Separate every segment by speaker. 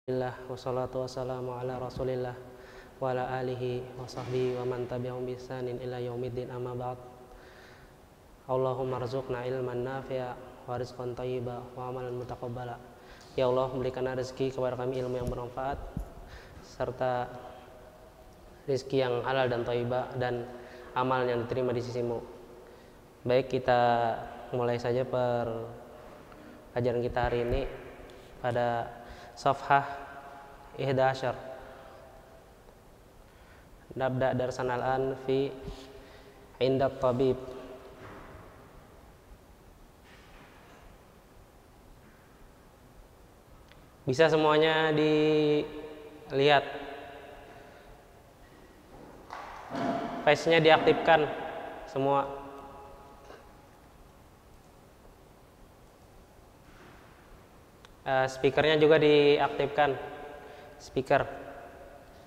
Speaker 1: Wassalatu wassalamu ala rasulillah wa ala alihi wa sahbihi wa man tabi'ahum bi ihsanin ila yaumiddin, amma ba'd. Allahumma rzuqna ilman nafi'a wa rizqan thayyiba wa amalan mutaqabbala. Ya Allah, berikan rezeki kepada kami ilmu yang bermanfaat serta rezeki yang halal dan thayyibah dan amal yang diterima di sisimu. Baik, kita mulai saja pelajaran kita hari ini pada Safhah 11. Nabda darsan al-an fi inda tabib. Bisa semuanya dilihat. Face-nya diaktifkan semua. Speakernya juga diaktifkan, speaker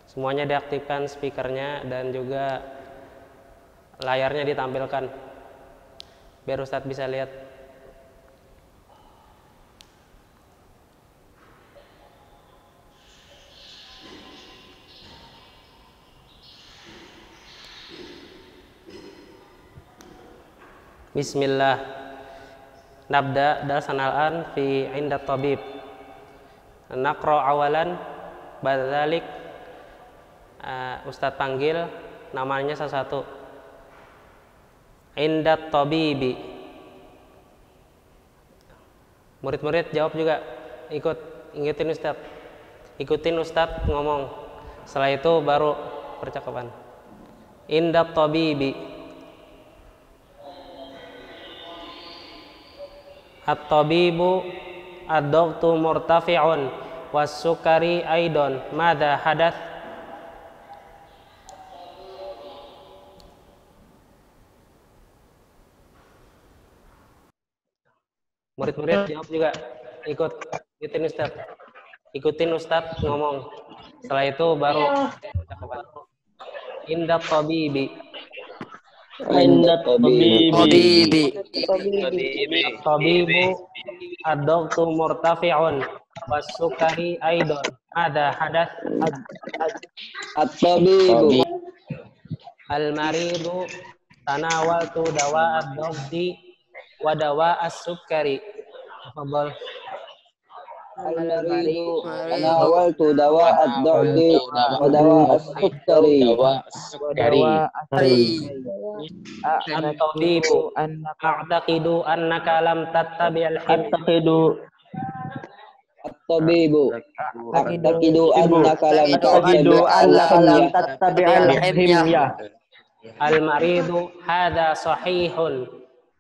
Speaker 1: semuanya diaktifkan, speakernya dan juga layarnya ditampilkan biar Ustadz bisa lihat. Bismillah. Nabda darsan al-an fi inda tabib. Naqra awalan badzalik. Ustadz panggil namanya satu-satu. Inda tabibi. Murid-murid jawab juga, ikutin Ustadz. Ikutin Ustadz ngomong. Setelah itu baru percakapan. Inda tabibi. At-tabibu ad-dhaghtu murtafi'un was-sukari aidon. Madza hadath? Murid-murid jawab juga, ikutin Ustaz. Ikutin Ustaz ngomong. Setelah itu baru inda tabibi.
Speaker 2: Inda tabibi.
Speaker 1: Tabibu ad-dhaghtu murtafi'un was-sukari aidon. Madza hadath?
Speaker 2: At-tabibu
Speaker 1: Al-maridu tanawaltu dawa ad-dhaghti wa dawa as-sukari. Tafadhal.
Speaker 2: Al-maridu tanawaltu dawa ad-dhaghti wa dawa as-sukari.
Speaker 1: At-tabibu a'taqidu annaka lam tattabi'al himya.
Speaker 2: At-tabibu a'taqidu annaka lam tattabi'al himya.
Speaker 1: Al-maridu hadha sahihun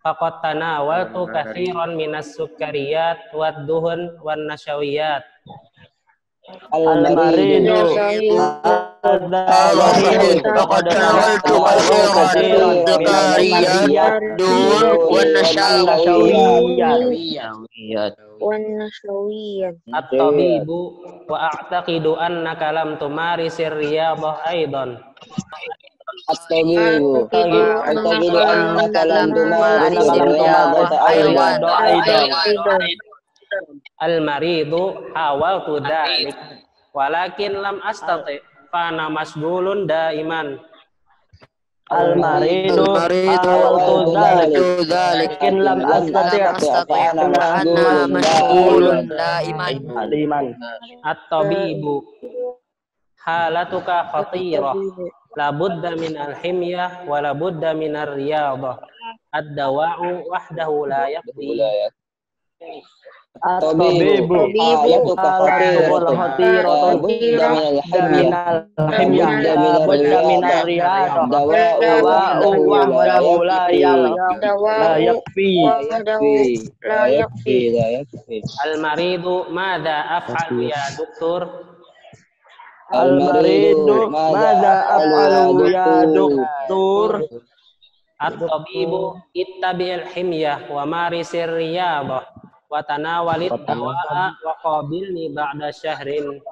Speaker 1: faqad tanawaltu katsiran minas sukkariyat wad-duhun wan nashawiyat.
Speaker 2: Al-maridu
Speaker 3: faqad tanawaltu katsiran sukkariyat wan nashawiyat.
Speaker 1: At-tabibu wa a'taqidu annaka lam tumarisir riyadhah aidan.
Speaker 2: At-tabibu a'taqidu annaka lam tumarisir riyadhah aidan.
Speaker 1: Al-maridu hawaltu dhalik walakin lam astati fa ana masghulun daiman.
Speaker 2: Al-maridu hawaltu dhalik walakin lam astati fa ana masghulun daiman.
Speaker 1: At-tabibu halatuka khatirah la budda min al-himyah wa la budda min ar-riyadhah. Ad-dawa'u wahdahu la yakfi.
Speaker 2: At-tabibu halatuka khatirah budda min al-himyah la budda min ar-riyadhah. Dawa'u la yakfi.
Speaker 1: Al-maridu madza af'alu ya doktor?
Speaker 2: Al-maridu madza af'alu ya doktor?
Speaker 1: At-tabibu ittabi'il himyah wa marisir riyadhah wa tanawalid dawa'a wa qabilni ba'da syahrin.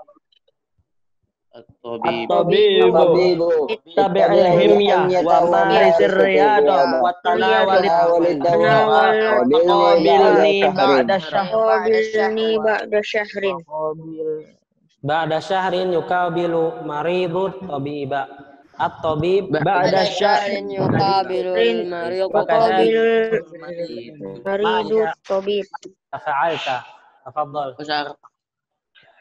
Speaker 2: At-tabibu ittabi'il himyah wa marisir riyadhah wa tanawalid dawa'a wa qabilni ba'da syahrin.
Speaker 1: Ba'da syahrin yukabilu maridut tabiba. At-tabib
Speaker 2: Ba'da
Speaker 4: syahrin yuqabilul marid
Speaker 1: wakadzalik
Speaker 4: maridut tabib.
Speaker 1: fa'alta. Tafadhal. Tafadhal.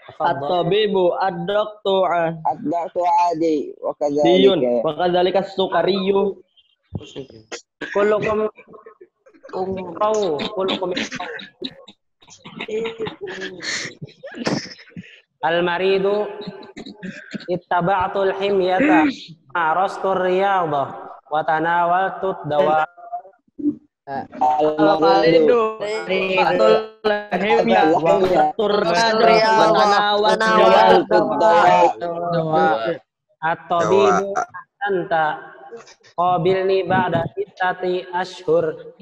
Speaker 2: at-tabibu ad-doktor
Speaker 3: الضغط عادي
Speaker 2: diyun
Speaker 3: وكذلك
Speaker 2: wa kadzalika sukariyu
Speaker 1: Kullukum kullukum al-maridu ittaba'tul himyata marastu riyadhah wa tanawaltu dawa
Speaker 3: المريض
Speaker 2: Fatul himya wa turrada wa tanawat
Speaker 3: تناولت الدواء
Speaker 1: at-tabibu anta qabilni ba'da sittati ashhur.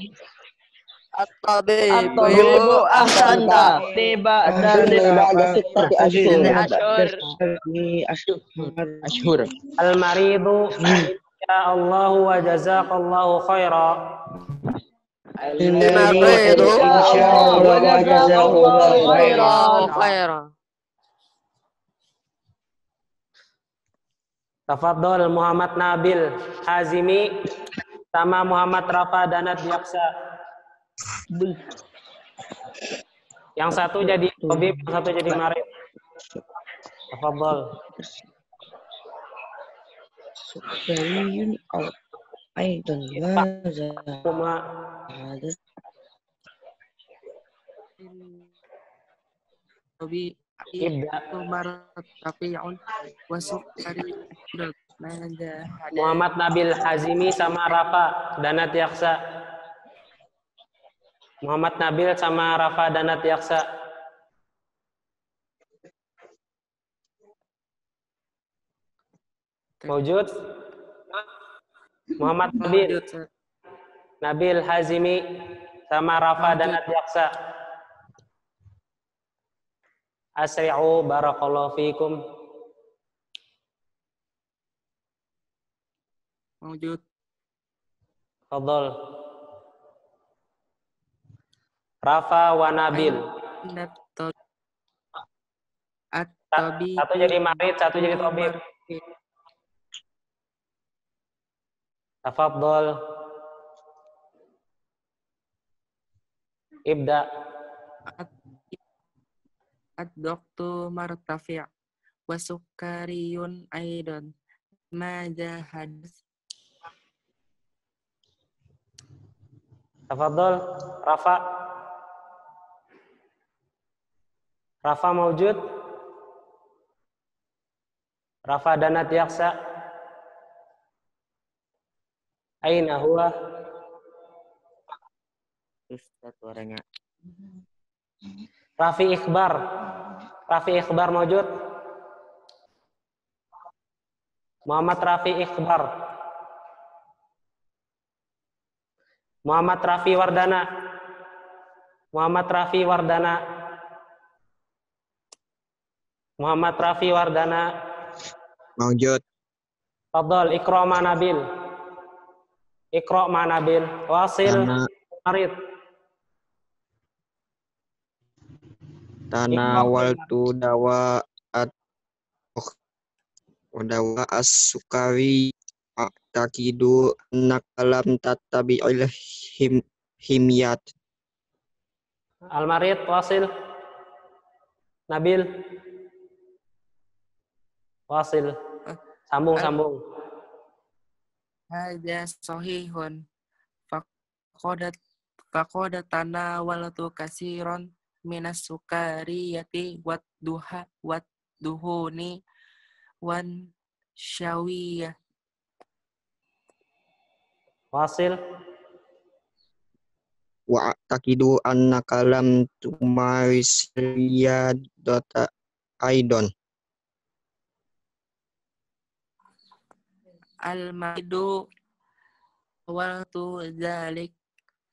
Speaker 2: at-tabibu ahsanta tiba dari
Speaker 3: أخبرني بعد 6 أشهر
Speaker 1: Al-maridu ya Allah wa jazakallahu khaira.
Speaker 3: المريض إن شاء الله وجزاه خيرا
Speaker 1: Tafadhol Muhammad Nabil Hazimi sama Muhammad Rafa Danat Yaksa. Yang satu jadi tabib, yang satu jadi marid. Tafadhol.
Speaker 5: سكري أو أيضا ماذا
Speaker 1: Kuma
Speaker 5: هذا
Speaker 1: ibda.
Speaker 5: مرتفع وسكري ماذا
Speaker 1: Muhammad Nabil Hazimi sama Rafa Danat Yaksa. Muhammad Nabil sama Rafa Danat Yaksa. Wujud? Muhammad Nabil. Nabil Hazimi sama Rafa Danat Yaksa. Asri'u barakallahu fikum.
Speaker 5: موجود
Speaker 1: Fadhol. Rafa wa Nabil.
Speaker 5: الطبيب
Speaker 1: Satu jadi marid, satu jadi tabib. Tafadhol. Ibda.
Speaker 5: الدكتور مرتفع وسكري أيضا ماذا حدث
Speaker 1: Tafadhol. Rafa. Rafa mawjud. Rafa Danat Yaksa. Aina huwa?
Speaker 5: Ustaz suaranya
Speaker 1: Rafi Ikhbar. Rafi Ikhbar mawjud. Muhammad Rafi Ikhbar. Muhammad Rafi Wardana. Muhammad Rafi Wardana. Muhammad Rafi Wardana.
Speaker 3: موجود
Speaker 1: Fadhol Iqra ma Nabil. Iqra ma Nabil. Wasil Marid.
Speaker 3: tanawaltu dawa as-sukari takidu nakalam tatabi'il himyat
Speaker 1: Al-Marid Wasil. Nabil. Wasil. Sambung.
Speaker 5: Hada sahihun faqad tanawaltu kasiron minas sukariyati wat duhuni wan syawiyah
Speaker 1: Wasil.
Speaker 3: wa takidu annaka lam tumaris riyadata aidon
Speaker 5: al-maidu waltu zalik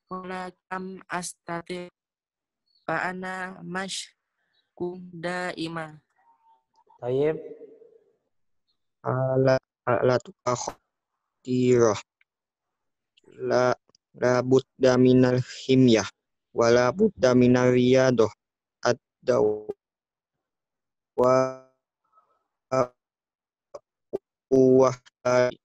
Speaker 5: qala kam astati fa ana mashkum daima
Speaker 1: Tayyib.
Speaker 3: ala tukakhotirah la budda minal himyah wala budda minal riyadoh ad-dawa wahdari.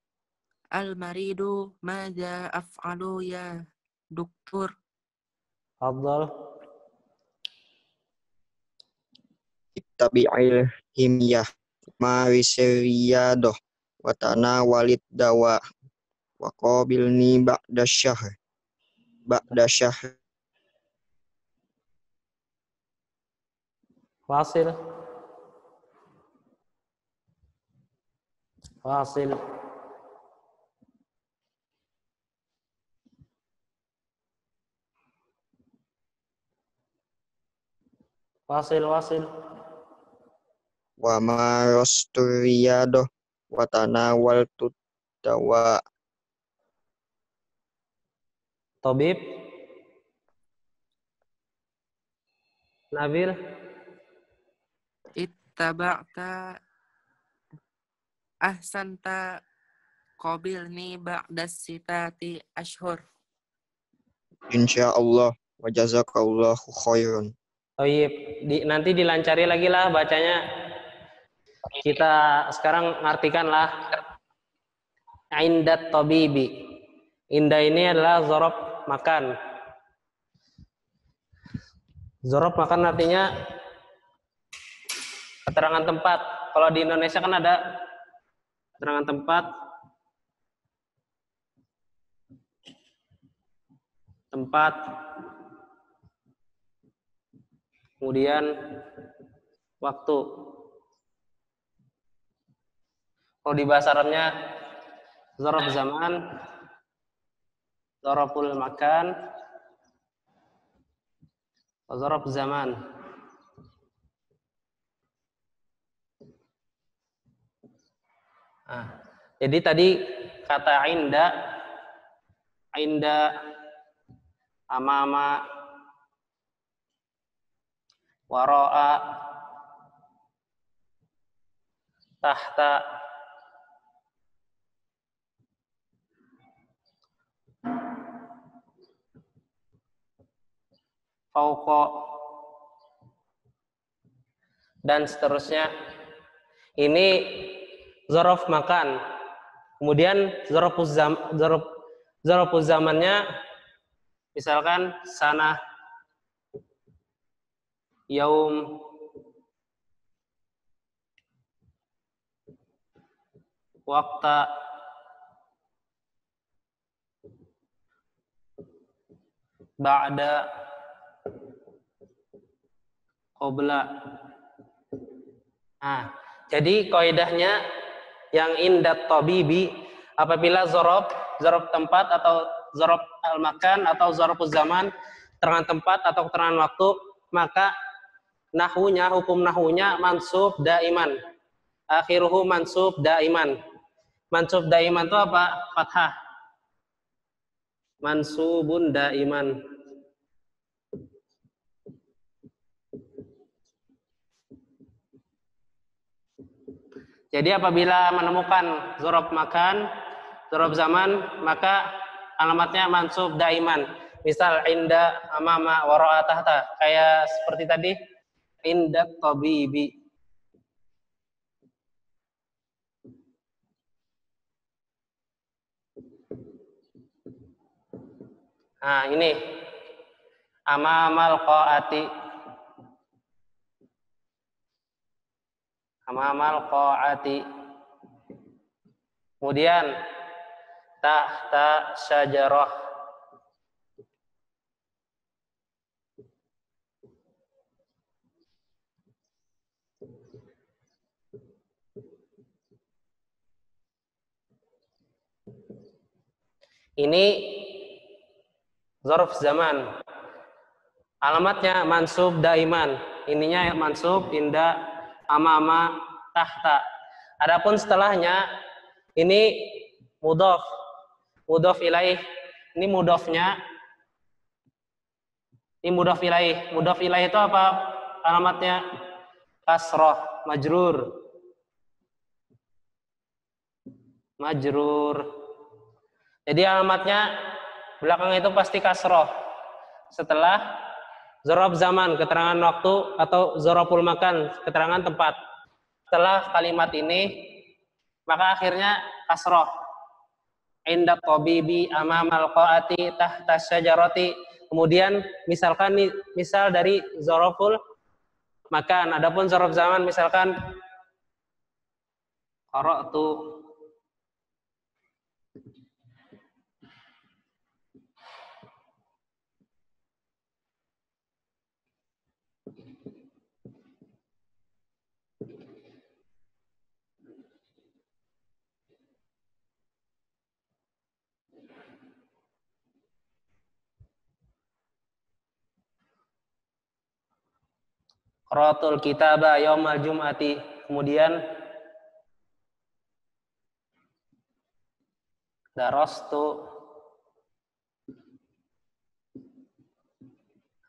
Speaker 5: Al-maridu maza af'alu ya doktor.
Speaker 1: Afdal.
Speaker 3: Ittabi'il himyah marisir riyadah wa tanawalid dawa wa qabilni ba'da syahr.
Speaker 1: Wasil. Wasil. Wasil.
Speaker 3: Wa marastur riyadah wa tanawaltud dawa.
Speaker 1: Tabib. Nabil.
Speaker 5: Ittaba'ta ahsanta qabilni ba'das sitati ashhur.
Speaker 3: Insyaallah wa jazakallahu khairan.
Speaker 1: Tayyib. Nanti dilancari lagi lah bacanya. Kita sekarang ngartikanlah indat tabibi. Inda ini adalah zorob makan. Zorob makan artinya keterangan tempat. Kalau di Indonesia kan ada keterangan tempat, kemudian waktu. Kalau di bahasa Arabnya zorob zaman, zorobul makan, zorob zaman. Nah, jadi tadi kata inda, amama, waro'a, tahta, fauqa, dan seterusnya. Ini zorof makan. Kemudian zorofuz zamannya misalkan sana, yaum, wakta, ba'da, qabla. Nah, jadi kaidahnya yang indat tabibi, apabila zorob tempat atau zorob al-makan atau zorobuz zaman, keterangan tempat atau keterangan waktu, maka hukum nahunya mansub daiman. Akhiruhu mansub daiman. Mansub daiman itu apa? Fathah. Mansubun daiman. Jadi apabila menemukan zorob makan, zorob zaman, maka alamatnya mansub daiman. Misal inda, amama, waro'a, tahta. Kayak seperti tadi, inda tabibi. Nah ini, amamal qa'ati. Amamal qa'ati. Kemudian tahta syajarah. Ini zarf zaman. Alamatnya mansub daiman. Ininya mansub inda, amama, tahta. Adapun setelahnya ini mudhof. Mudhof ilaih. Ini mudhofnya. Ini mudhof ilaih. Mudhof ilaih itu apa? Alamatnya kasroh, majrur. Majrur. Jadi alamatnya belakang itu pasti kasroh. Setelah zorob zaman, keterangan waktu, atau zorobul makan, keterangan tempat. Setelah kalimat ini, maka akhirnya kasroh. Inda tabibi amamal qaati tahta syajarati. Kemudian misalkan nih, misal dari zoroful makan, adapun zorof zaman misalkan qara'tu qara'tul kitaba yaumal jum'ati. Kemudian darastu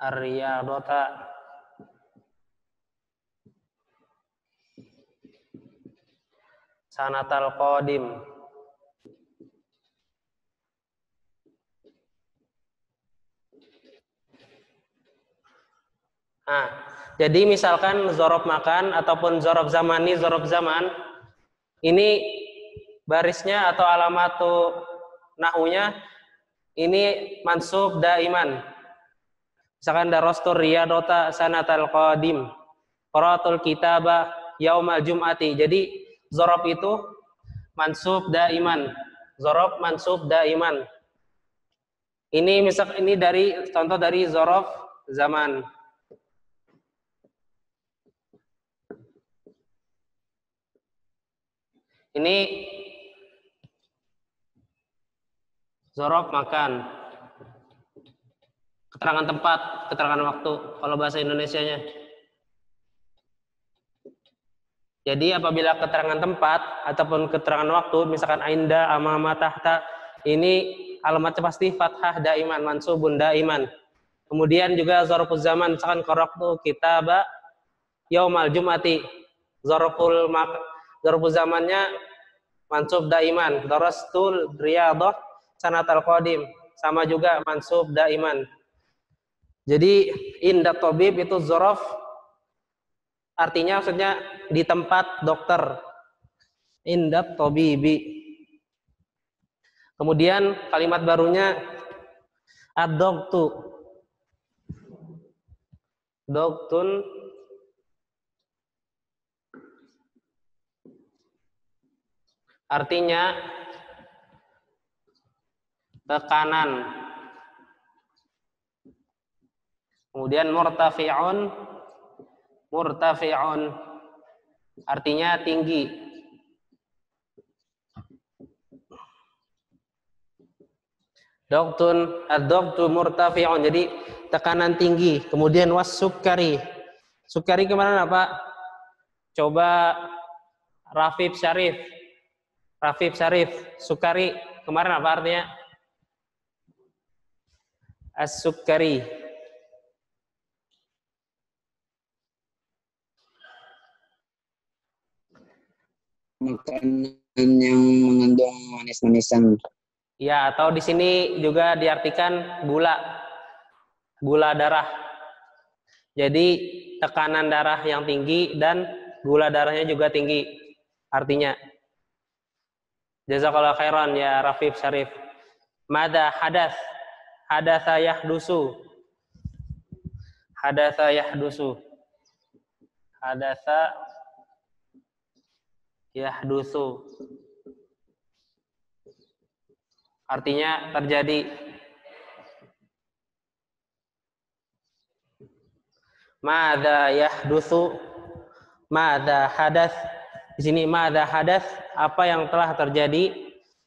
Speaker 1: ar-riyadata sanatal qadim. Nah, jadi misalkan zorof makan ataupun zorof zamani, zorof zaman, ini barisnya atau alamatu nahunya ini mansub daiman. Misalkan darastur riyadota sanatal qadim, qara'atul kitaba yaumal jum'ati. Jadi zorof itu mansub daiman, zorof mansub daiman. Ini misal ini dari contoh dari zorof zaman. Ini zorof makan, keterangan tempat, keterangan waktu kalau bahasa Indonesianya. Jadi apabila keterangan tempat ataupun keterangan waktu, misalkan ainda, amama, tahta, ini alamatnya pasti fathah daiman, mansubun daiman. Kemudian juga zoroful zaman, misalkan qara'tu kitaba yaumal jum'ati, zoroful zamannya mansub daiman. Darastul riyadah sanatal qadim, sama juga mansub daiman. Jadi inda tabib itu zorof, artinya maksudnya di tempat dokter. Inda tabibi. Kemudian kalimat barunya ad-doktu. Doktun artinya tekanan. Kemudian murtafi'un, murtafi'un artinya tinggi. Doktun, ad-doktu murtafi'un, jadi tekanan tinggi. Kemudian was sukari. Sukari kemana Pak? Coba Rafif Syarif. Rafif Syarif, sukari kemarin apa artinya? As-sukari.
Speaker 3: Makanan yang mengandung manis-manisan.
Speaker 1: Ya, atau di sini juga diartikan gula. Gula darah. Jadi tekanan darah yang tinggi dan gula darahnya juga tinggi. Artinya. Jazakallahu khairan ya Rafif Syarif. Mada hadas? Hadatsa yahdusu. Hadatsa yahdusu. Hadatsa yahdusu. Artinya terjadi. Mada yahdusu. Mada hadas. Di sini mada hadas, apa yang telah terjadi?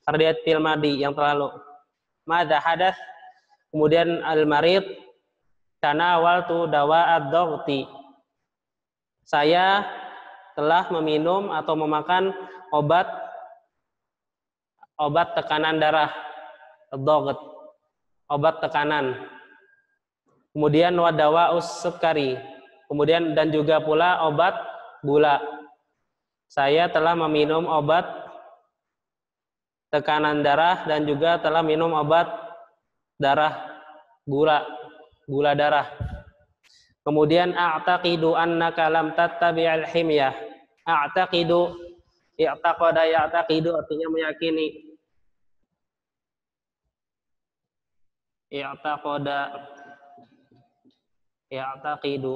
Speaker 1: Terlihat fil madi yang terlalu. Mada hadas. Kemudian al-marid tanawaltu dawa'ad dhaghti. Saya telah meminum atau memakan obat tekanan darah, ad-dhaght, obat tekanan. Kemudian wadawa'us sukari. Kemudian dan juga pula obat gula. Saya telah meminum obat tekanan darah dan juga telah minum obat darah gula darah. Kemudian a'taqidu annaka lam tattabi'al himyah. A'taqidu, I'taqada ya'taqidu artinya meyakini. I'taqada ya'taqidu.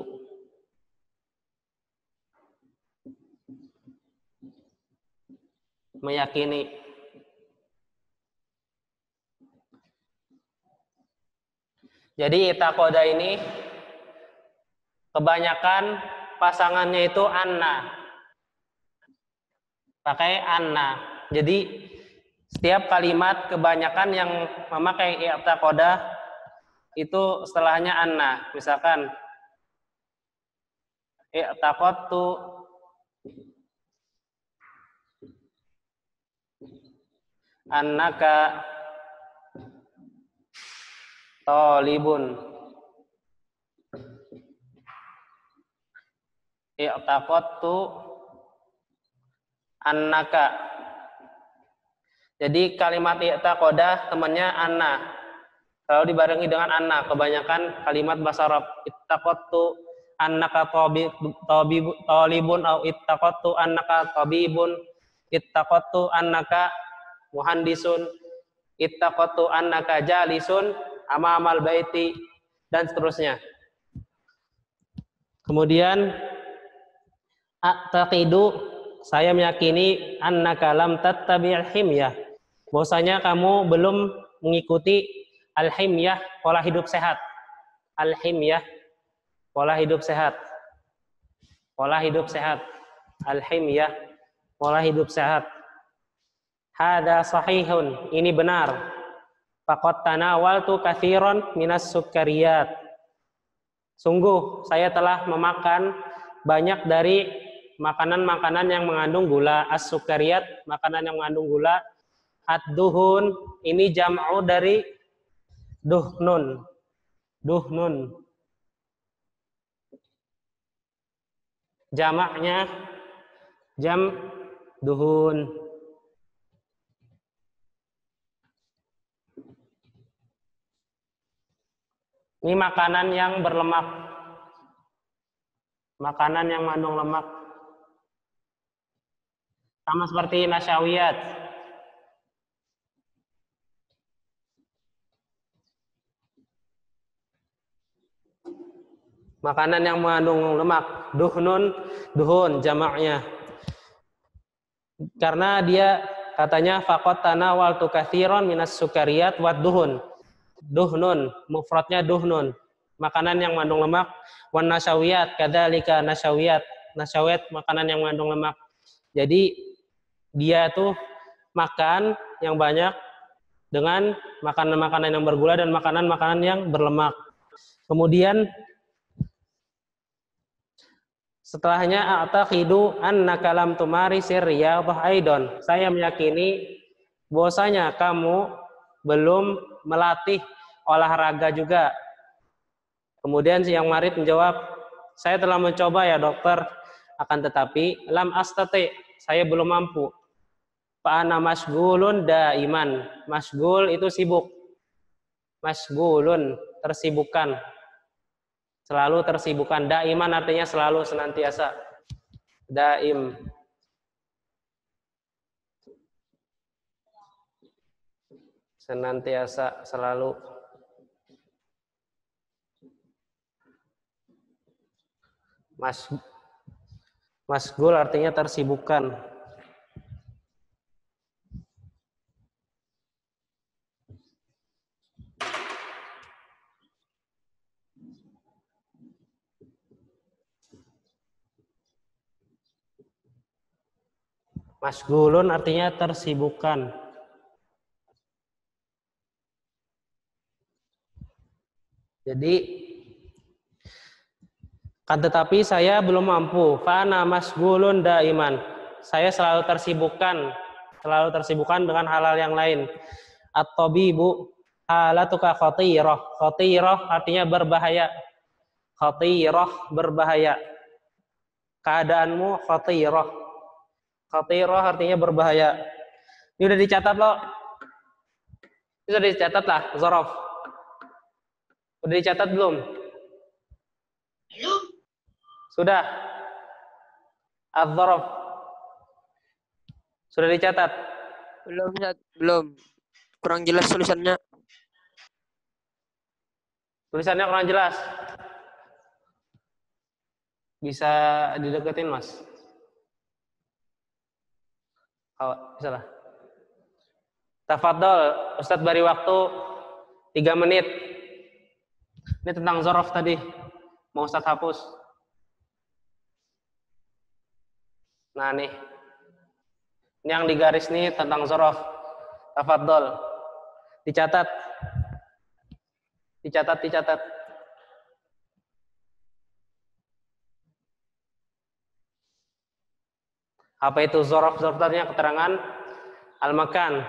Speaker 1: Meyakini. Jadi i'taqada ini kebanyakan pasangannya itu anna. Pakai anna. Jadi setiap kalimat kebanyakan yang memakai i'taqada itu setelahnya anna. Misalkan i'taqadtu annaka talibun. I'taqadtu annaka. Jadi kalimat i'taqada temannya anna. Kalau dibarengi dengan anna, kebanyakan kalimat bahasa Arab. I'taqadtu annaka talibun atau i'taqadtu annaka tabibun, i'taqadtu annaka muhandisun, i'taqadtu annaka jalisun amamal baiti, dan seterusnya. Kemudian a'taqidu, saya meyakini annaka lam tattabi'il himyah, bahwasanya kamu belum mengikuti al-himyah, pola hidup sehat. Al-himyah, pola hidup sehat. Pola hidup sehat. Al-himyah, pola hidup sehat. Hada sahihun, ini benar. Faqad tanawaltu katsiran minas sukariyat. Sungguh saya telah memakan banyak dari makanan-makanan yang mengandung gula. As-sukariyat, makanan yang mengandung gula. Ad-duhun, ini jam'u dari duhnun. Duhnun. Jamaknya jam duhun. Ini makanan yang berlemak. Makanan yang mengandung lemak. Sama seperti nasyawiyat. Makanan yang mengandung lemak. Duhnun, duhun jamaknya. Karena dia katanya faqad tanawaltu katsiran minas sukariyat wad duhun. Duhnun, mufradnya duhnun. Makanan yang mengandung lemak. Wan nasyawiyat, kadzalika nasyawiyat. Nasyawiyat makanan yang mengandung lemak. Jadi dia tuh makan yang banyak dengan makanan-makanan yang bergula dan makanan-makanan yang berlemak. Kemudian setelahnya a'taqidu annaka lam tumarisir riyadhah aidon. Saya meyakini bahwasanya kamu belum melatih olahraga juga. Kemudian si yang marid menjawab, saya telah mencoba ya dokter, akan tetapi lam astati, saya belum mampu. Fa'ana masgulun daiman. Masgul itu sibuk. Masgulun, tersibukkan. Selalu tersibukkan. Daiman artinya selalu, senantiasa. Daim. Senantiasa, selalu. Masgul artinya tersibukkan. Masgulun artinya tersibukkan. Jadi kan tetapi saya belum mampu. Fa'ana masgulun daiman. Saya selalu tersibukkan dengan hal-hal yang lain. At-tabibu halatuka khatirah. Khatirah artinya berbahaya. Khatirah, berbahaya. Keadaanmu khatirah. Khatirah artinya berbahaya. Ini udah dicatat loh. Ini sudah dicatat lah, Zorof. Udah dicatat belum? Sudah. Az-Zorof. Sudah dicatat?
Speaker 4: Belum, Ustaz. Belum. Kurang jelas tulisannya.
Speaker 1: Tulisannya kurang jelas. Bisa dideketin, Mas? Oh, bisa lah. Tafadhol, Ustadz beri waktu 3 menit. Ini tentang zorof tadi. Mau Ustadz hapus. Nah nih. Ini yang digaris nih tentang zorof. Tafadhol. Dicatat. Dicatat. Apa itu zorof? Zorof tadinya keterangan al-makan.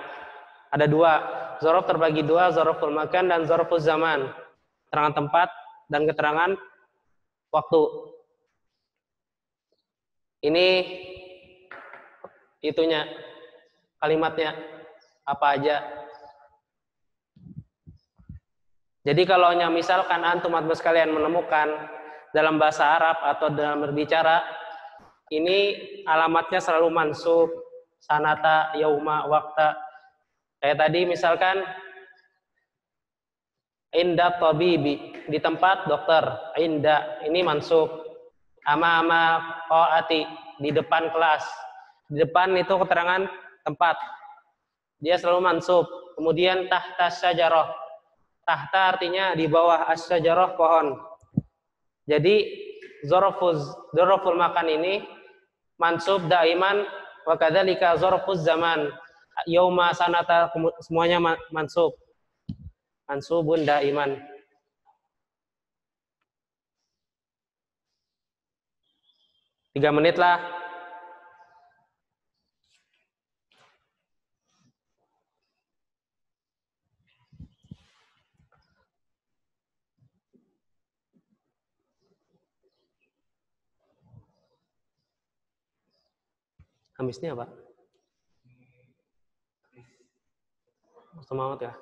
Speaker 1: Ada 2. Zorof terbagi 2, zoroful makan dan zoroful zaman. Keterangan tempat dan keterangan waktu. Ini itunya, kalimatnya apa aja. Jadi kalau misalkan antum atau sekalian menemukan dalam bahasa Arab atau dalam berbicara, ini alamatnya selalu mansub, sanata, yauma, wakta. Kayak tadi misalkan inda tabibi, di tempat dokter. Inda, ini mansub. Ama qaati, di depan kelas. Di depan itu keterangan tempat. Dia selalu mansub. Kemudian tahta syajarah. Tahta artinya di bawah, as-syajarah pohon. Jadi zoroful makan ini mansub daiman, wa kadzalika zorofuz zaman. Yauma, sanata, semuanya mansub. Mansubun daiman. Tiga menit lah. Habisnya apa? Semangat ya.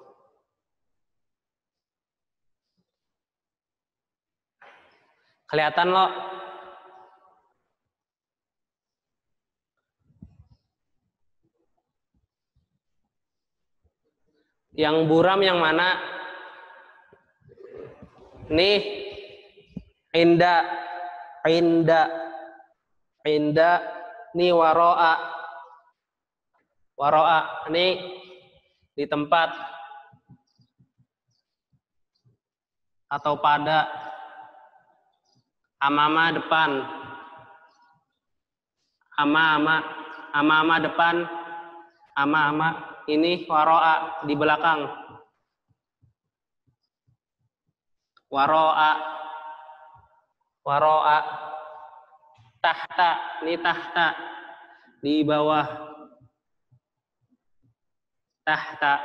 Speaker 1: Kelihatan lo. Yang buram yang mana? Nih. Inda. Ini waro'a. Waro'a. Ini di tempat. Atau pada. Amama depan. Amama depan. Amama ini waro'a di belakang. Waro'a. Tahta, ini tahta di bawah. Tahta.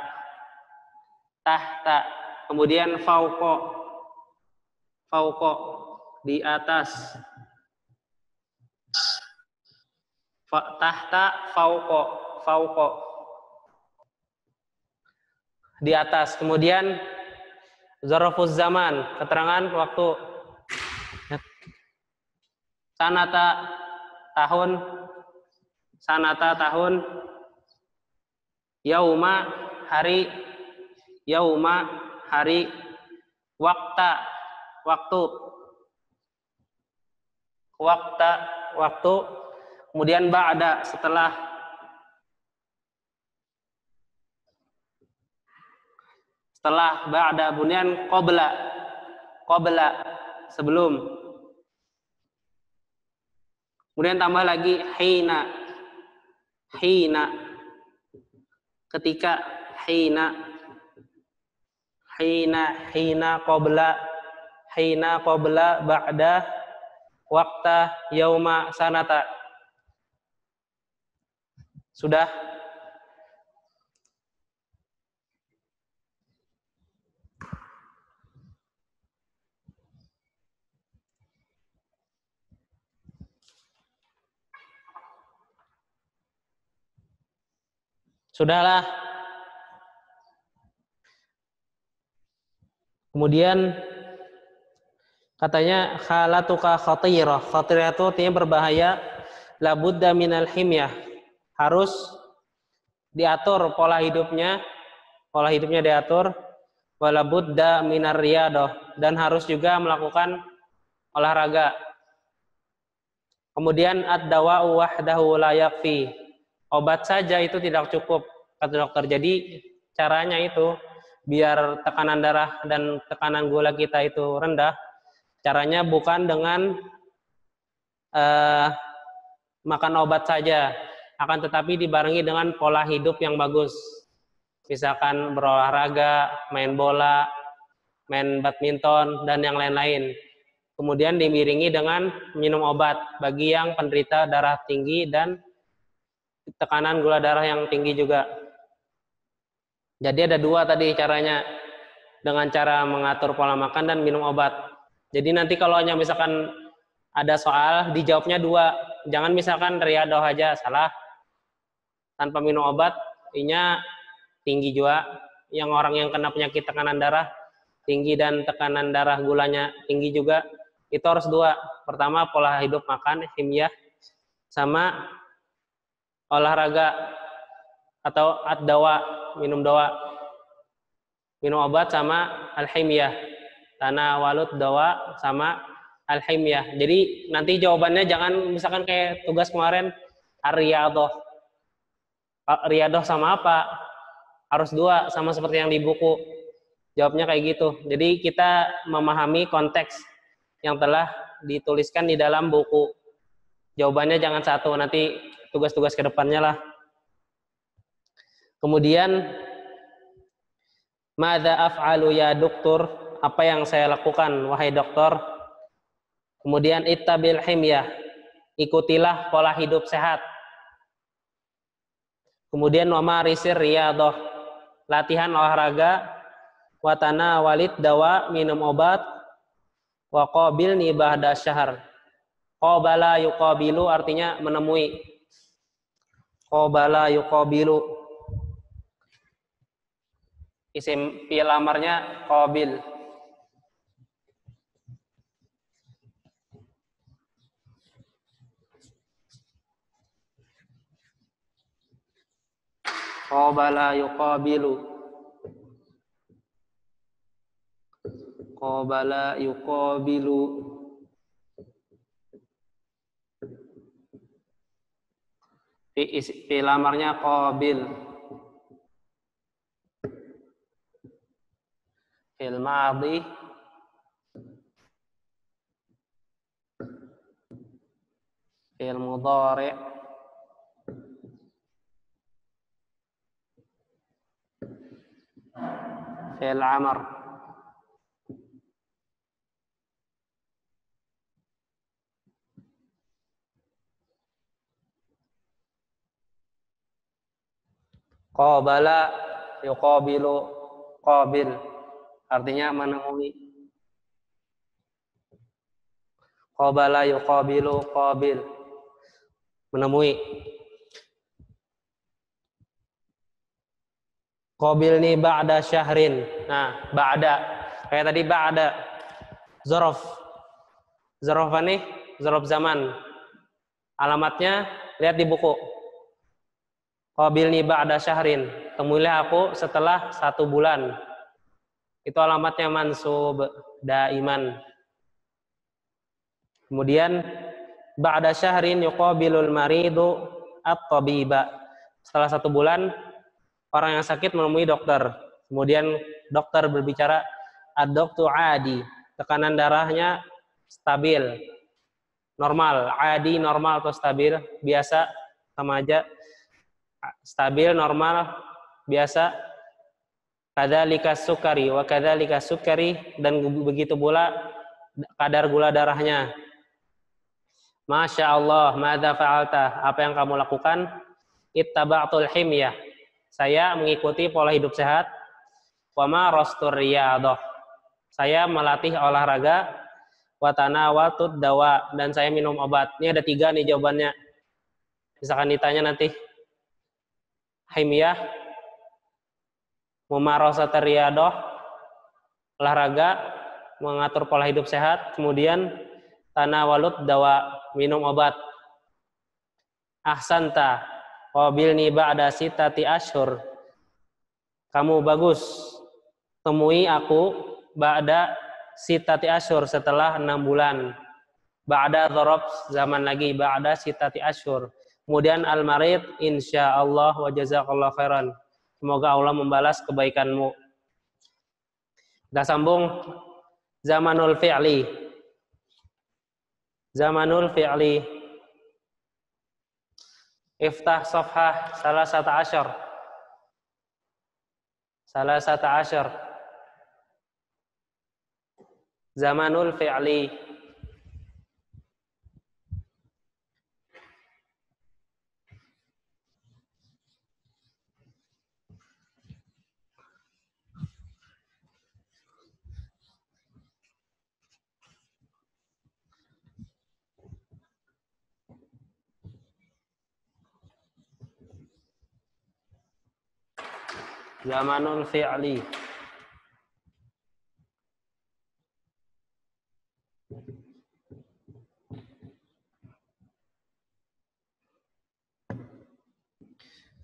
Speaker 1: Kemudian fauqo di atas. Tahta fauqo di atas. Kemudian zarfuz zaman, keterangan waktu. Sanata tahun. Yauma hari. Waktu. Kemudian ba'da, setelah. Ba'da, kemudian qabla sebelum. Kemudian tambah lagi hina. Ketika hina qabla ba'da waqta yauma sanata. Sudah? Sudahlah. Kemudian katanya khalatuka khatirah. Khatirah itu artinya berbahaya. Labudda minal himyah. Harus diatur pola hidupnya diatur, wala budda minar riyadah, dan harus juga melakukan olahraga. Kemudian ad-dawa'u wahdahu la yakfi, obat saja itu tidak cukup kata dokter. Jadi caranya itu biar tekanan darah dan tekanan gula kita itu rendah, caranya bukan dengan makan obat saja, akan tetapi dibarengi dengan pola hidup yang bagus. Misalkan berolahraga, main bola, main badminton, dan yang lain-lain. Kemudian diiringi dengan minum obat bagi yang penderita darah tinggi dan tekanan gula darah yang tinggi juga. Jadi ada dua tadi caranya, dengan cara mengatur pola makan dan minum obat. Jadi nanti kalau hanya misalkan ada soal, dijawabnya dua. Jangan misalkan riyadah aja, salah. Tanpa minum obat, I-nya tinggi juga. Yang orang yang kena penyakit tekanan darah tinggi dan tekanan darah gulanya tinggi juga, itu harus dua. Pertama pola hidup makan, himyah, sama olahraga atau ad-dawa, minum obat sama al-himyah, tanawalud dawa sama al-himyah. Jadi nanti jawabannya jangan misalkan kayak tugas kemarin ar-riyadah sama apa, harus dua, sama seperti yang di buku. Jawabnya kayak gitu. Jadi kita memahami konteks yang telah dituliskan di dalam buku. Jawabannya jangan satu, nanti tugas-tugas ke depannya lah. Kemudian madza af'alu ya dokter, apa yang saya lakukan wahai dokter? Kemudian ittabil himyah, ikutilah pola hidup sehat. Kemudian wa marisir riyadah, latihan olahraga, watana walid dawa, minum obat, wa qabilni ba'da syahr. Qabala yuqabilu artinya menemui. Qabala yuqabilu, isim fi'il amarnya qabil. Qabala yuqabilu, qabala yuqabilu, fi'il amarnya qabil, fi'il madhi fi'il mudhari' fi'il amr. Qabala yuqabilu, qabil artinya menemui. Qabala yuqabilu, qabil menemui. Qabilni ba'da syahrin. Nah, ba'da kayak tadi ba'da zorof. Zorof nih, zorof zaman. Alamatnya lihat di buku. Qabilni ba'da syahrin, temuilah aku setelah 1 bulan. Itu alamatnya mansub daiman. Kemudian ba'da syahrin yuqabilul maridu at-tabiba. Setelah 1 bulan orang yang sakit menemui dokter. Kemudian dokter berbicara, ad-doktu adi, tekanan darahnya stabil, normal. Adi normal atau stabil, biasa sama aja. Stabil, normal, biasa. Kadzalika sukari wa kadzalika sukari, dan begitu pula kadar gula darahnya. Masya Allah, madza fa'alta, apa yang kamu lakukan? Ittaba'tul himyah, saya mengikuti pola hidup sehat. Wa marastur riyadah, saya melatih olahraga. Wa tanawaltud dawa, dan saya minum obat. Ini ada 3 nih jawabannya. Misalkan ditanya nanti, himyah, mumarasat riyadah, olahraga, mengatur pola hidup sehat, kemudian tanawalud dawa, minum obat. Ahsanta, qabilni ba'da sitati asyhur. Kamu bagus, temui aku ba'da sitati asyhur, setelah 6 bulan. Ba'da dzarab, zaman lagi, ba'da sitati asyhur. Kemudian al-marid, insyaallah wa jazakallahu khairan. Semoga Allah membalas kebaikanmu. Kita sambung zamanul fi'li. Zamanul fi'li. Iftah safhah salasata asyar. Salasata asyar. Zamanul fi'li. Zamanul fi'li.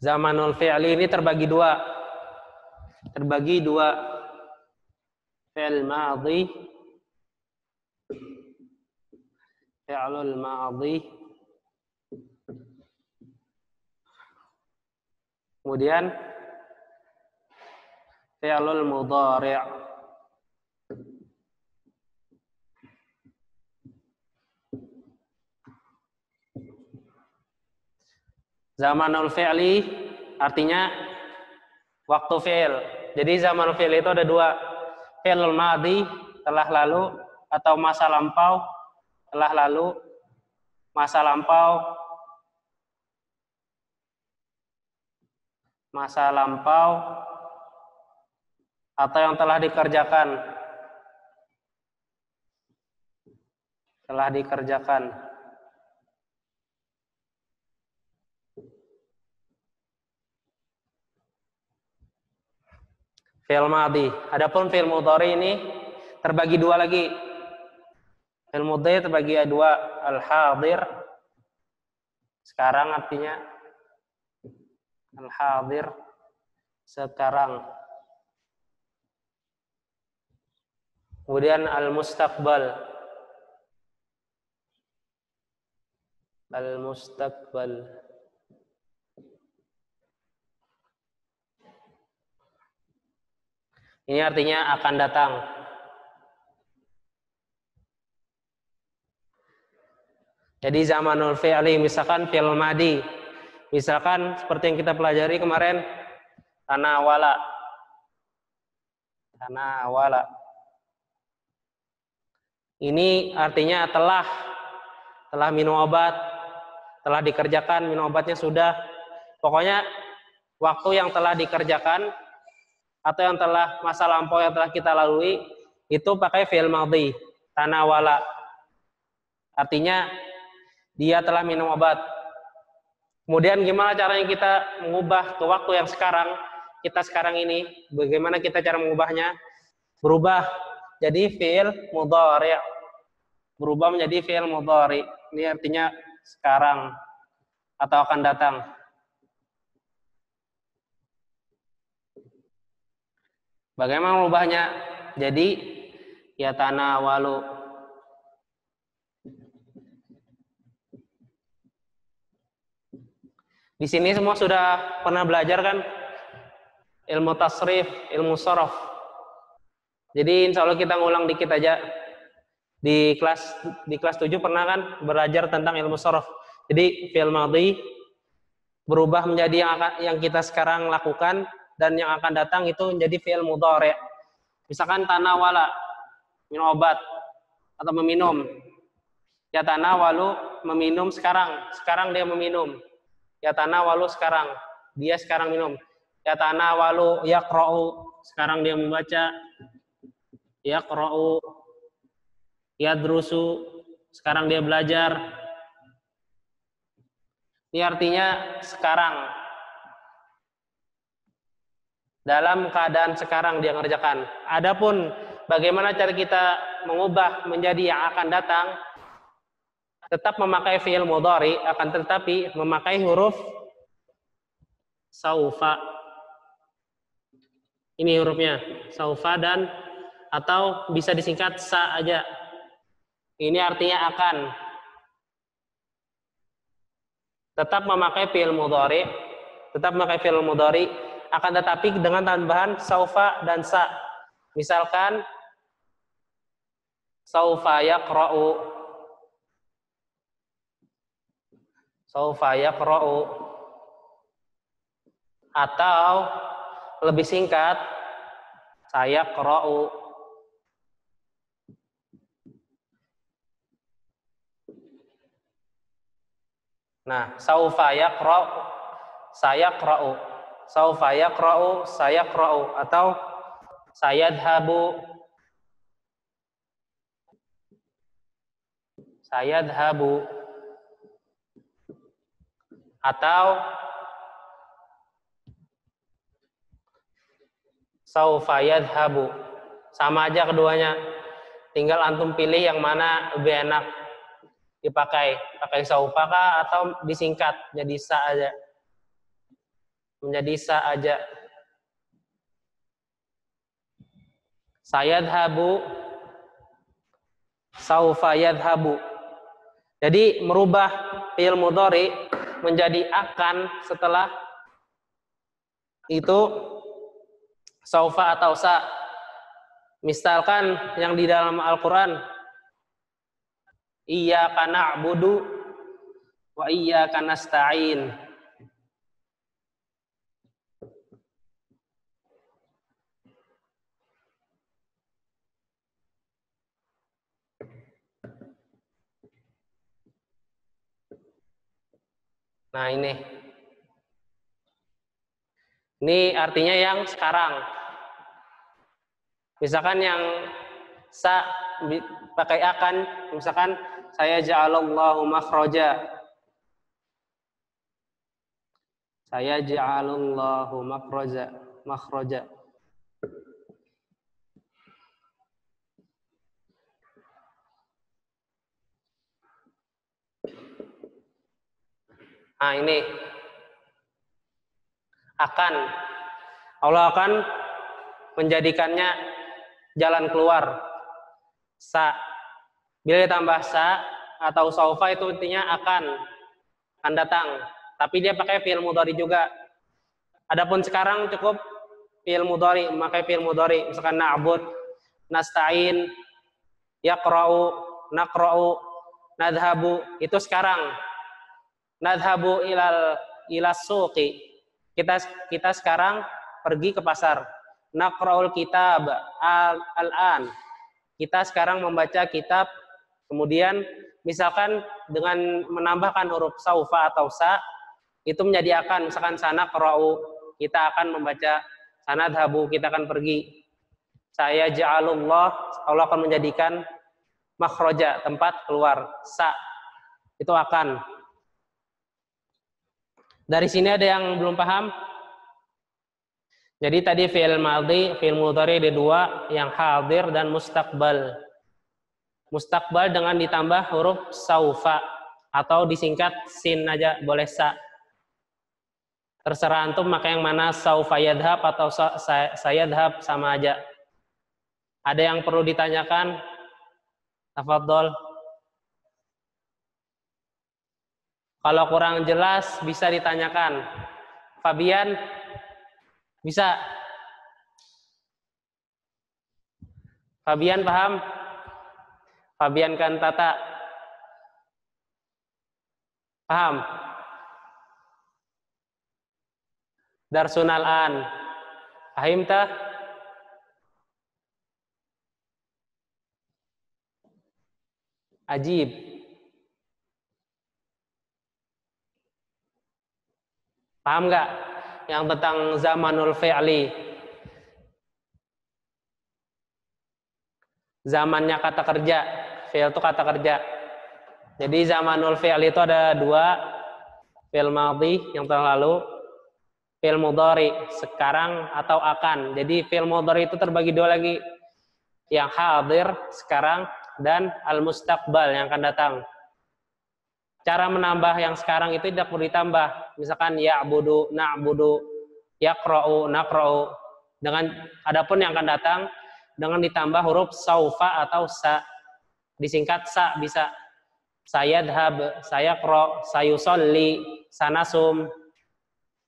Speaker 1: Zamanul fi'li ini terbagi dua. Terbagi dua. Fi'il madhi. Fi'lul madhi. Kemudian fi'lul mudhari'. Zamanul fi'li artinya waktu fi'il. Jadi zamanul fi'il itu ada dua. Fi'lul madhi, telah lalu, atau masa lampau, telah lalu, masa lampau, masa lampau, atau yang telah dikerjakan. Telah dikerjakan. Fi'il madhi. Adapun fi'il mudhari ini terbagi dua lagi. Fi'il mudhari terbagi dua. Al-hadir. Sekarang artinya. Al-hadir. Sekarang. Kemudian al-mustaqbal. Al-mustaqbal. Ini artinya akan datang. Jadi zamanul fi'li, misalkan fi'il madhi. Misalkan seperti yang kita pelajari kemarin, tanawala. Tanawala. Ini artinya telah minum obat, telah dikerjakan, minum obatnya sudah. Pokoknya waktu yang telah dikerjakan atau yang telah masa lampau yang telah kita lalui itu pakai fi'il madhi, tanawala. Artinya dia telah minum obat. Kemudian gimana caranya kita mengubah ke waktu yang sekarang, kita sekarang ini, bagaimana kita cara mengubahnya? Berubah jadi fi'il mudhari'. Berubah menjadi fi'il mudhari'. Ini artinya sekarang atau akan datang. Bagaimana mengubahnya? Jadi yatanawalu. Di sini semua sudah pernah belajar kan ilmu tasrif, ilmu sorof. Jadi insya Allah kita ngulang dikit aja. Di kelas 7 pernah kan belajar tentang ilmu sorof. Jadi fi'il madhi berubah menjadi yang kita sekarang lakukan, dan yang akan datang itu menjadi fi'il mudhari'. Misalkan tanawala, minum obat atau meminum. Ya tanawalu, meminum sekarang. Sekarang dia meminum. Ya tanawalu, sekarang. Dia sekarang minum. Ya tanawalu, yaqra'u, sekarang dia membaca. Yaqra'u, yadrusu, sekarang dia belajar. Ini artinya sekarang. Dalam keadaan sekarang dia ngerjakan. Adapun bagaimana cara kita mengubah menjadi yang akan datang, tetap memakai fi'il mudhari, akan tetapi memakai huruf saufa. Ini hurufnya, saufa dan atau bisa disingkat sa aja. Ini artinya akan. Tetap memakai fi'il mudhari, akan tetapi dengan tambahan saufa dan sa. Misalkan saufa yaqra'u, atau lebih singkat saya qra'u. Nah, saufa yaqra'u, saya qra'u. Saufa yaqra'u, saya qra'u, atau sayadhabu, atau saufa yadhabu. Sama aja keduanya. Tinggal antum pilih yang mana lebih enak dipakai. Pakai saufa kah atau disingkat jadi sa aja. Menjadi sa aja. Sayadhabu, saufa yadhabu. Jadi merubah fi'il mudhari menjadi akan setelah itu saufa atau sa. Misalkan yang di dalam Al-Quran, iyyaka na'budu wa iyyaka nasta'in. Nah ini artinya yang sekarang. Misalkan yang sa pakai akan, misalkan saya ja'alallahu makhraja. Saya ja'alallahu makhraja. Nah ini akan, Allah akan menjadikannya jalan keluar. Sa, bila ditambah sa atau saufa itu artinya akan datang. Tapi dia pakai fi'il mudhari juga. Adapun sekarang cukup fi'il mudhari, memakai fi'il mudhari. Misalkan na'bud, nasta'in, yaqra'u, naqra'u, nadhabu, itu sekarang. Nadhabu ila suqi. Kita sekarang pergi ke pasar. Naqra'ul kitab al-an. Kita sekarang membaca kitab. Kemudian misalkan dengan menambahkan huruf saufa atau sa, itu menjadi akan. Misalkan sana qra'u, kita akan membaca. Sana dhabu, kita akan pergi. Saya ja'alullah, Allah akan menjadikan makhraja, tempat keluar. Sa, itu akan. Dari sini ada yang belum paham? Jadi tadi fi'il madhi, fi'il mudhari ada dua, yang hadir dan mustaqbal. Mustaqbal dengan ditambah huruf saufa atau disingkat sin aja, boleh sa. Terserah antum maka yang mana, saufa yadhab atau sayadhab, sama aja. Ada yang perlu ditanyakan? Tafadhol. Kalau kurang jelas bisa ditanyakan. Fabian, bisa? Fabian paham? Fabian Kantata paham? Darsun al-an pahim tah? Ajib. Paham nggak yang tentang zamanul fi'li? Zamannya kata kerja. Fi'il itu kata kerja. Jadi zamanul fi'li itu ada dua. Fi'il madhi yang telah lalu. Fi'il mudhari sekarang atau akan. Jadi fi'il mudhari itu terbagi dua lagi. Yang hadir sekarang dan al-mustaqbal yang akan datang. cara menambah yang sekarang itu tidak perlu ditambah. Misalkan ya'budu, na'budu, yaqra'u, naqra'u. Dengan adapun yang akan datang dengan ditambah huruf saufa atau sa. Disingkat sa bisa. Sayadhab, sayaqra, sayusolli, sanasum,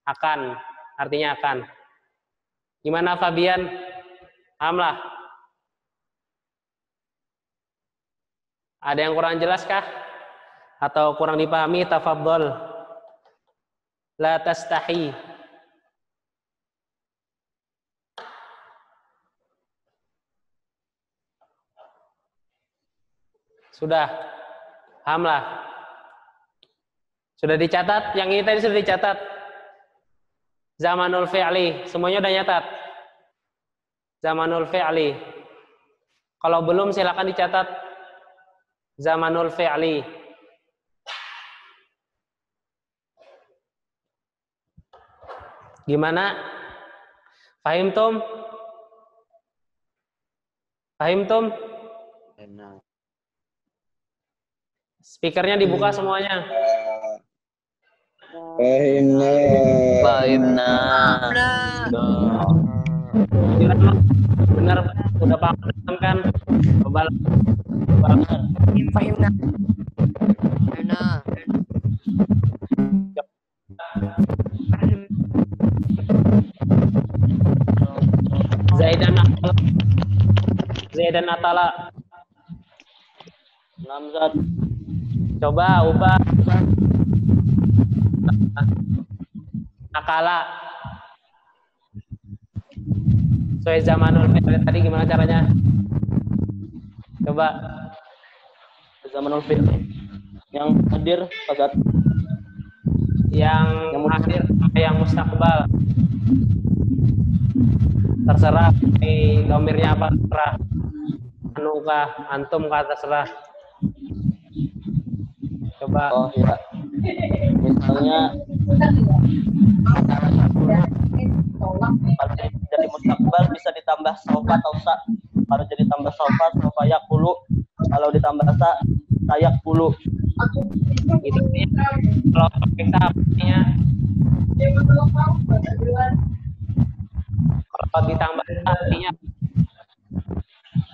Speaker 1: akan. Artinya akan. Gimana Fabian? Paham lah? Ada yang kurang jelas kah? Atau kurang dipahami? Tafadhol. La tastahi. Sudah? Paham lah? Sudah dicatat? Yang ini tadi sudah dicatat? Zamanul fi'li. Semuanya udah nyatat? Zamanul fi'li. Kalau belum silakan dicatat. Zamanul fi'li. Gimana? Fahimtum? Fahimtum? Speakernya dibuka semuanya.
Speaker 2: Fahimna.
Speaker 1: Benar, udah paham kan? Coba.
Speaker 5: Fahimna.
Speaker 4: Nah,
Speaker 1: Zaidan Atala.
Speaker 2: Namzat.
Speaker 1: Coba ubah. Akala. Soal zamanul fi'li tadi gimana caranya? Coba.
Speaker 2: Zamanul fi'li. Yang hadir Ustaz.
Speaker 1: Yang hadir yang mustaqbal. Terserah domirnya apa, terserah. Anu kah, antum kah, terserah. Coba.
Speaker 2: Oh ya. Misalnya kalau jadi mustakbal bisa ditambah sofa atau sa. Kalau jadi tambah sofa yakulu. Kalau ditambah sa, sayak pulu.
Speaker 1: Itu kalau kita artinya kalau ditambah artinya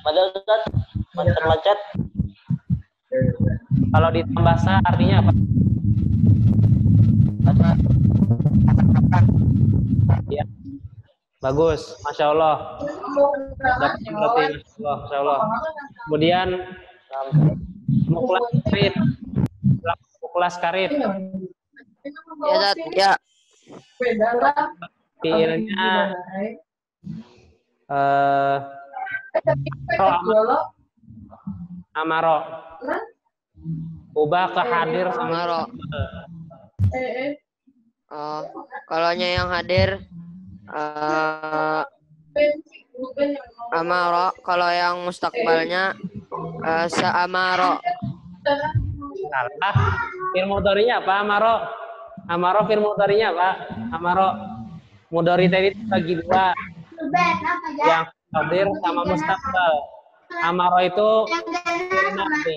Speaker 2: Padahal Ustaz, macet-macet.
Speaker 1: kalau ditambah sa artinya apa? Ya. Bagus, Masya Allah. Masya Allah. Kemudian muklas karit.
Speaker 4: ya, Zat, ya.
Speaker 1: Fiilnya amaro. Ubah ke hadir sama
Speaker 4: Amaro. Oh, kalau yang hadir amaro, kalau yang mustakbalnya sa'amaro.
Speaker 1: salah. Fi'il mudhari'nya apa? Amaro. Amaro fi'il mudhari'nya apa? Amaro. Mudhari tadi bagi dua. Yang hadir sama mustakbal. Amaro itu fi'il madhi.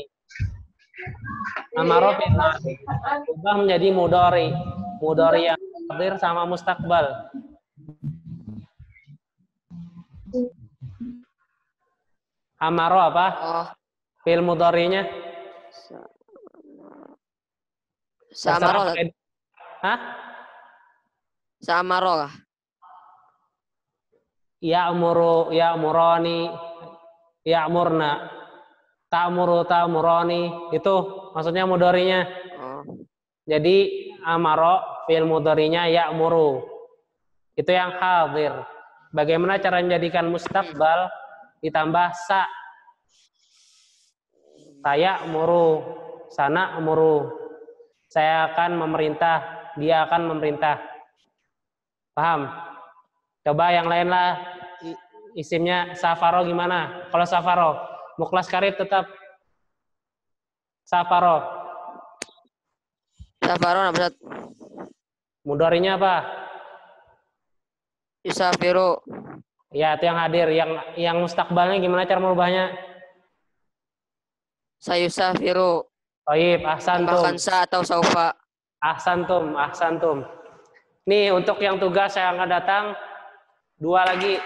Speaker 1: Amaro fi'il madhi. Ubah menjadi mudhari. Mudhari yang hadir sama mustakbal. Amaro apa?
Speaker 4: Oh,
Speaker 1: Fi'il mudhari'nya?
Speaker 4: sa'amaro.
Speaker 1: Hah?
Speaker 4: Sa'amaro kah?
Speaker 1: Ya'muru, ya'murani, ya'murna, ta'muru, ta'murani. Itu maksudnya mudhari'nya.
Speaker 4: Oh,
Speaker 1: Jadi amaro fi'il mudhari'nya ya'muru. Itu yang hadir. Bagaimana cara menjadikan mustakbal ditambah sa? Saya muru, sana muru. Saya akan memerintah, dia akan memerintah. Paham? Coba yang lain lah. Isimnya safaro gimana? Kalau safaro, muklas karib tetap safaro.
Speaker 4: safaro apa, Zat?
Speaker 1: Mudhari'nya apa?
Speaker 4: Yusafiru.
Speaker 1: Ya, itu yang hadir. Yang mustakbalnya gimana cara merubahnya?
Speaker 4: Sayusafiru.
Speaker 1: Baik, ahsantum.
Speaker 4: Makansa atau saufa.
Speaker 1: Ahsantum. Nih untuk yang tugas yang akan datang 2 lagi.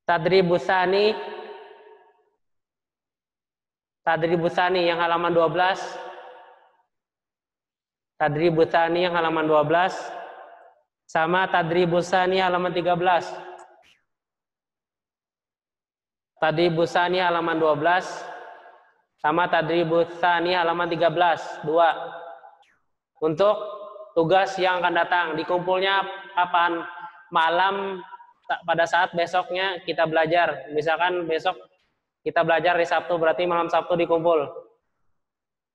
Speaker 1: Tadribusani yang halaman 12. Tadribusani yang halaman 12 sama Tadribusani halaman 13. Tadribusani halaman 12 sama Tadribusani halaman 13. 2. Untuk tugas yang akan datang, dikumpulnya kapan? Malam pada saat besoknya kita belajar. Misalkan besok kita belajar di Sabtu, berarti malam Sabtu dikumpul.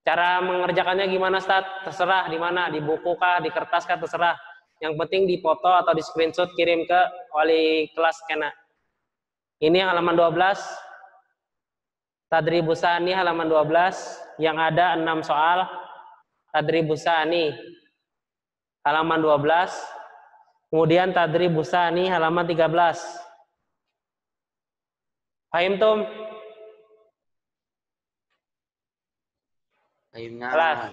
Speaker 1: Cara mengerjakannya gimana, Ustaz? Terserah di mana, di buku kah, di kertas kah, terserah. Yang penting difoto atau di screenshot kirim ke wali kelas kena. Ini yang halaman 12. Tadribusani halaman 12 yang ada 6 soal. Tadribusani halaman 12. Kemudian Tadribusani halaman 13. Paham tum? Kelas.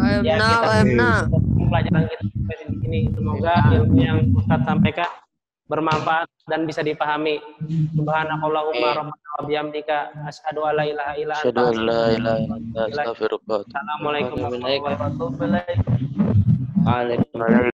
Speaker 4: Aimna.
Speaker 1: Pelajaran kita sampai di sini. Semoga ilmu yang Ustaz sampaikan bermanfaat dan bisa dipahami. Subhanakallahumma rabbana wa bihamdika asyhadu an la ilaha illa anta astaghfiruka wa atubu ilaik. Assalamualaikum warahmatullahi wabarakatuh.
Speaker 2: Waalaikumsalam.